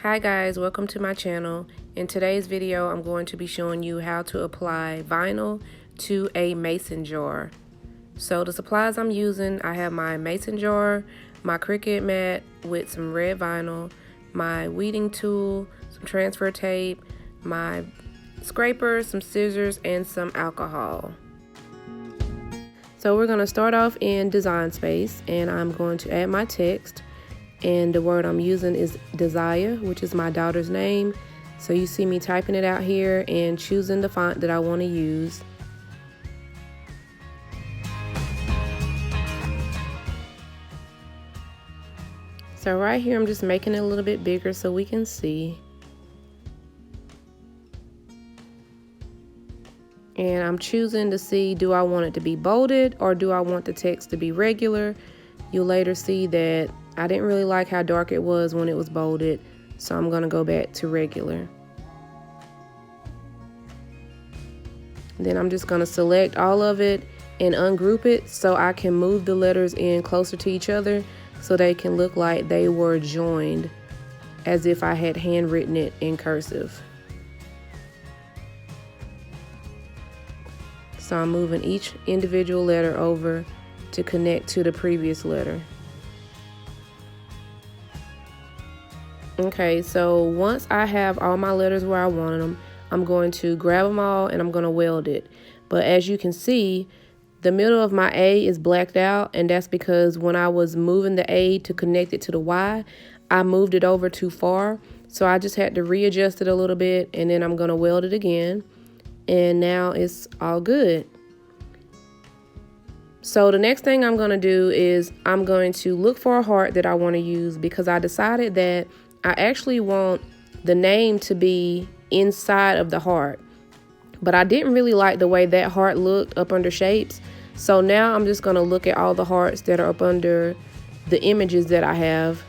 Hi guys, welcome to my channel. In today's video, I'm going to be showing you how to apply vinyl to a mason jar. So the supplies I'm using, I have my mason jar, my Cricut mat with some red vinyl, my weeding tool, some transfer tape, my scraper, some scissors, and some alcohol. So we're going to start off in Design Space, and I'm going to add my text. And the word I'm using is Desire, which is my daughter's name. So you see me typing it out here and choosing the font that I want to use. So right here, I'm just making it a little bit bigger so we can see. And I'm choosing to see, do I want it to be bolded or do I want the text to be regular? You'll later see that I didn't really like how dark it was when it was bolded, so I'm gonna go back to regular. Then I'm just gonna select all of it and ungroup it so I can move the letters in closer to each other so they can look like they were joined, as if I had handwritten it in cursive. So I'm moving each individual letter over to connect to the previous letter. Okay, so once I have all my letters where I wanted them, I'm going to grab them all and I'm going to weld it. But as you can see, the middle of my A is blacked out, and that's because when I was moving the A to connect it to the Y, I moved it over too far. So I just had to readjust it a little bit, and then I'm going to weld it again. And now it's all good. So the next thing I'm going to do is I'm going to look for a heart that I want to use, because I decided that I actually want the name to be inside of the heart. But I didn't really like the way that heart looked up under shapes. So now I'm just going to look at all the hearts that are up under the images that I have.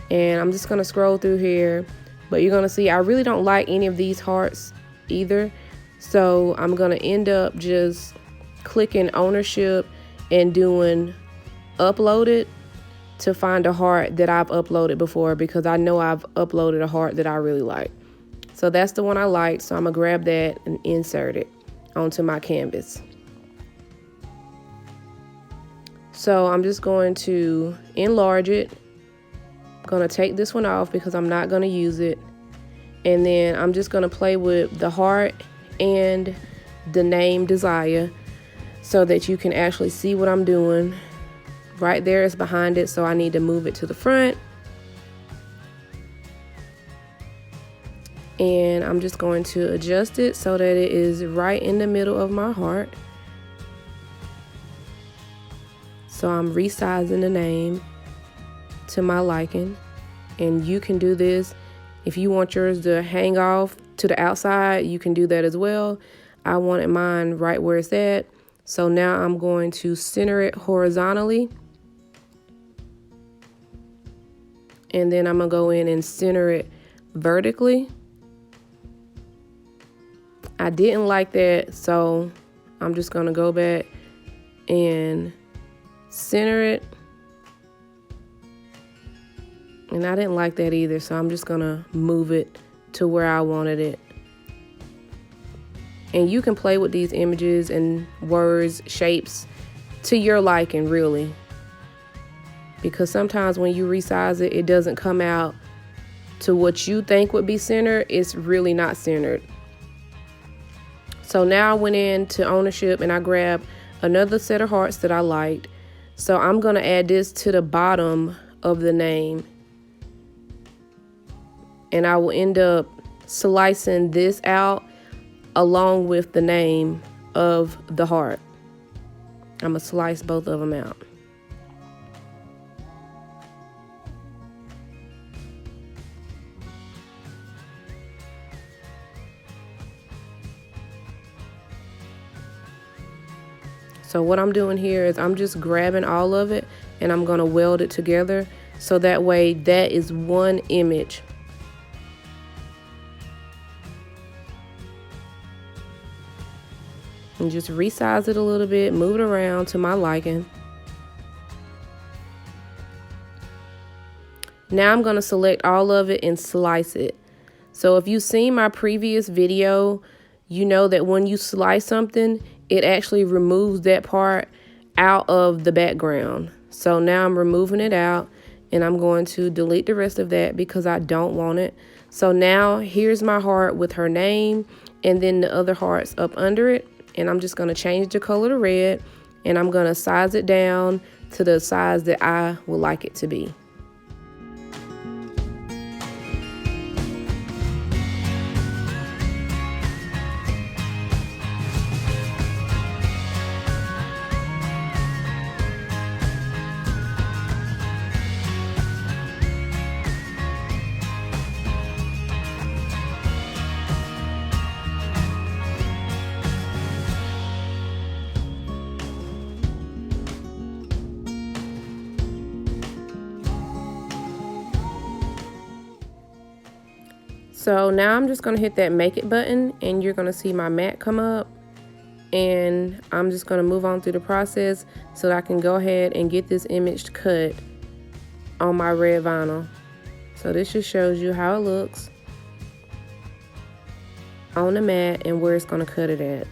And I'm just going to scroll through here. But you're going to see I really don't like any of these hearts either. So I'm going to end up just clicking ownership and doing uploaded to find a heart that I've uploaded before, because I know I've uploaded a heart that I really like. So that's the one I like, so I'm gonna grab that and insert it onto my canvas. So I'm just going to enlarge it. I'm gonna take this one off because I'm not gonna use it. And then I'm just gonna play with the heart and the name Desire so that you can actually see what I'm doing. Right there is behind it, so I need to move it to the front. And I'm just going to adjust it so that it is right in the middle of my heart. So I'm resizing the name to my liking. And you can do this. If you want yours to hang off to the outside, you can do that as well. I wanted mine right where it's at. So now I'm going to center it horizontally. And then I'm gonna go in and center it vertically. I didn't like that, so I'm just gonna go back and center it. And I didn't like that either, so I'm just gonna move it to where I wanted it. And you can play with these images and words, shapes to your liking, really. Because sometimes when you resize it, it doesn't come out to what you think would be centered. It's really not centered. So now I went into ownership and I grabbed another set of hearts that I liked. So I'm going to add this to the bottom of the name. And I will end up slicing this out along with the name of the heart. I'm going to slice both of them out. So what I'm doing here is I'm just grabbing all of it and I'm going to weld it together so that way that is one image. And just resize it a little bit, move it around to my liking. Now I'm going to select all of it and slice it. So if you've seen my previous video, you know that when you slice something, it actually removes that part out of the background. So now I'm removing it out, and I'm going to delete the rest of that because I don't want it. So now here's my heart with her name and then the other hearts up under it. And I'm just going to change the color to red, and I'm going to size it down to the size that I would like it to be. So now I'm just going to hit that make it button, and you're going to see my mat come up, and I'm just going to move on through the process so that I can go ahead and get this image cut on my red vinyl. So this just shows you how it looks on the mat and where it's going to cut it at.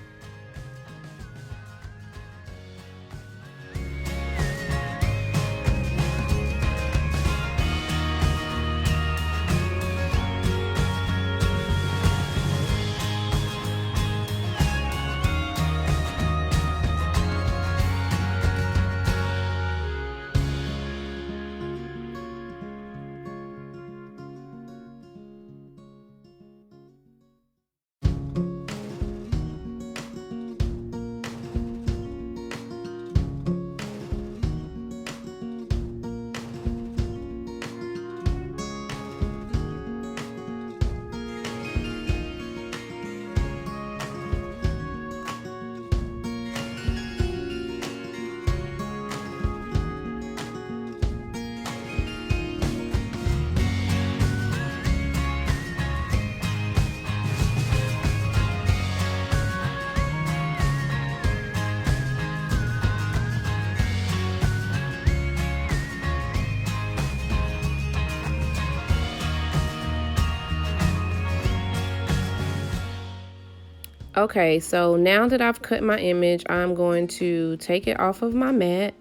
Okay, so now that I've cut my image, I'm going to take it off of my mat,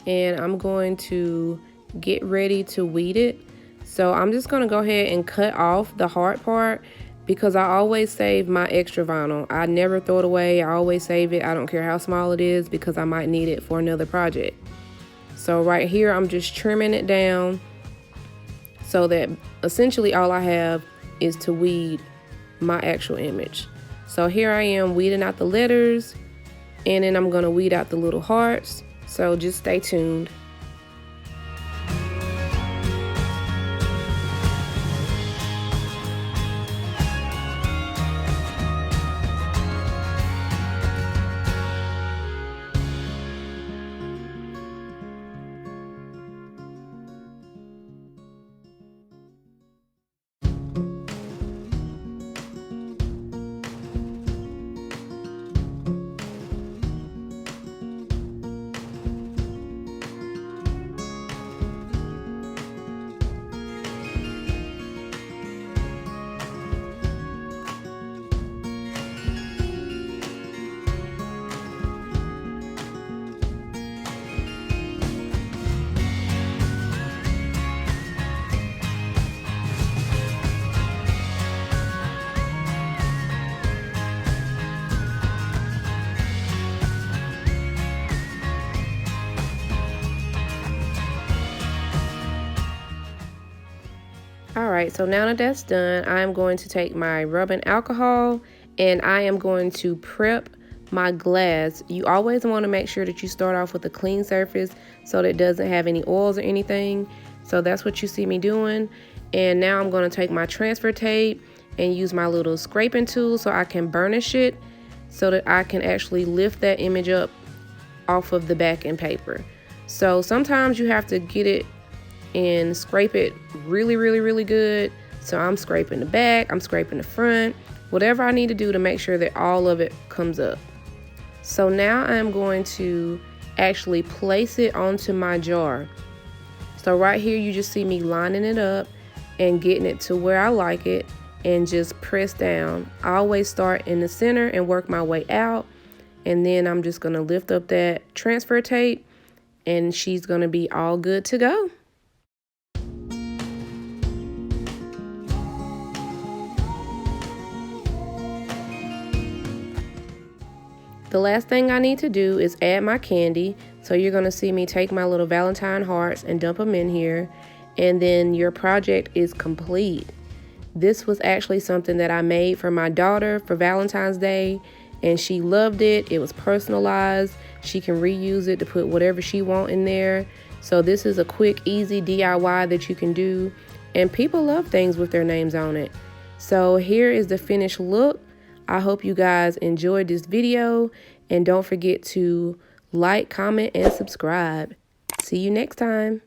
and I'm going to get ready to weed it. So I'm just going to go ahead and cut off the hard part because I always save my extra vinyl. I never throw it away. I always save it. I don't care how small it is because I might need it for another project. So right here, I'm just trimming it down so that essentially all I have is to weed my actual image. So here I am weeding out the letters, and then I'm going to weed out the little hearts. So just stay tuned. Alright, so now that that's done, I'm going to take my rubbing alcohol and I am going to prep my glass. You always want to make sure that you start off with a clean surface so that it doesn't have any oils or anything. So that's what you see me doing. And now I'm going to take my transfer tape and use my little scraping tool so I can burnish it so that I can actually lift that image up off of the backing paper. So sometimes you have to get it and scrape it really good. So I'm scraping the back, I'm scraping the front, whatever I need to do to make sure that all of it comes up. So now I'm going to actually place it onto my jar. So right here, you just see me lining it up and getting it to where I like it and just press down. I always start in the center and work my way out. And then I'm just gonna lift up that transfer tape and she's gonna be all good to go. The last thing I need to do is add my candy. So you're gonna see me take my little Valentine hearts and dump them in here. And then your project is complete. This was actually something that I made for my daughter for Valentine's Day, and she loved it. It was personalized. She can reuse it to put whatever she wants in there. So this is a quick, easy DIY that you can do, and people love things with their names on it. So here is the finished look. I hope you guys enjoyed this video, and don't forget to like, comment, and subscribe. See you next time.